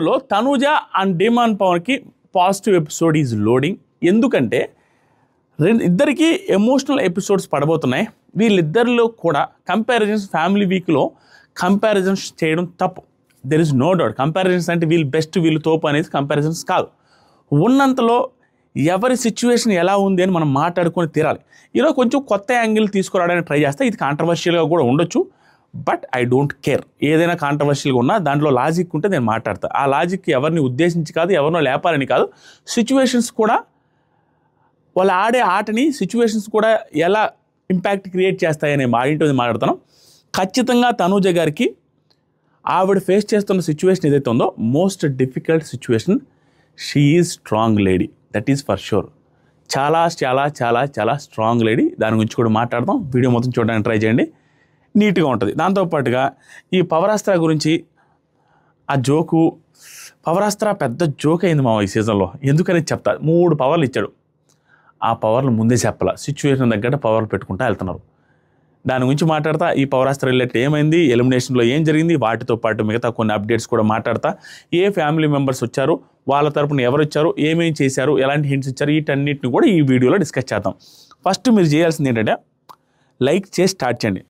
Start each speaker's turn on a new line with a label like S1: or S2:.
S1: లో Tanuja and Demon పవన్కి positive episode is loading. ఎందుకంటే ఇద్దరికి ఎమోషనల్ ఎపిసోడ్స్ పడబోతున్నాయి. వీళ్ళిద్దరిలో కూడా కంపారిజన్స్ ఫ్యామిలీ వీక్లో కంపారిజన్స్ చేయడం తప్పు. There is no doubt. Comparisons అంటే వీళ్ళు బెస్ట్ వీళ్ళు తోపు అనేది కంపారిజన్స్ కాదు. ఉన్నంతలో ఎవరి సిచ్యువేషన్ ఎలా ఉంది అని మనం మాట్లాడుకొని తీరాలి. ఈరోజు కొంచెం కొత్త యాంగిల్ తీసుకురావడానికి ట్రై చేస్తే ఇది కాంట్రవర్షియల్గా కూడా ఉండొచ్చు. But I don't care. ఏదైనా కాంట్రవర్షియల్గా ఉన్నా దాంట్లో లాజిక్ ఉంటే నేను మాట్లాడతా. ఆ లాజిక్ ఎవరిని ఉద్దేశించి కాదు, ఎవరినో లేపాలని కాదు. సిచ్యువేషన్స్ కూడా వాళ్ళు ఆడే ఆటని సిచ్యువేషన్స్ కూడా ఎలా ఇంపాక్ట్ క్రియేట్ చేస్తాయనే ఇంటి మాట్లాడుతున్నాం. ఖచ్చితంగా తనూజ గారికి ఆవిడ ఫేస్ చేస్తున్న సిచ్యువేషన్ ఏదైతే ఉందో most difficult situation. She is strong lady, that is for sure. చాలా చాలా చాలా చాలా స్ట్రాంగ్ లేడీ. దాని గురించి కూడా మాట్లాడదాం. వీడియో మొత్తం చూడడానికి ట్రై చేయండి, నీట్గా ఉంటుంది. దాంతోపాటుగా ఈ పవరాస్త్ర గురించి ఆ జోకు, పవరాస్త్ర పెద్ద జోక్ అయింది మా ఈ సీజన్లో. ఎందుకని చెప్తా. 3 పవర్లు ఇచ్చాడు. ఆ పవర్లు ముందే చెప్పాల. సిచ్యువేషన్ తగ్గట్టు పవర్లు పెట్టుకుంటూ వెళ్తున్నారు. దాని గురించి మాట్లాడతా. ఈ పవరాస్త్ర రిలేటెడ్ ఏమైంది, ఎలిమినేషన్లో ఏం జరిగింది, వాటితో పాటు మిగతా కొన్ని అప్డేట్స్ కూడా మాట్లాడతా. ఏ ఫ్యామిలీ మెంబర్స్ వచ్చారు, వాళ్ళ తరపున ఎవరు వచ్చారు, ఏమేమి చేశారు, ఎలాంటి హింట్స్ ఇచ్చారు, వీటన్నిటిని కూడా ఈ వీడియోలో డిస్కస్ చేద్దాం. ఫస్ట్ మీరు చేయాల్సింది ఏంటంటే లైక్ చేసి స్టార్ట్ చేయండి.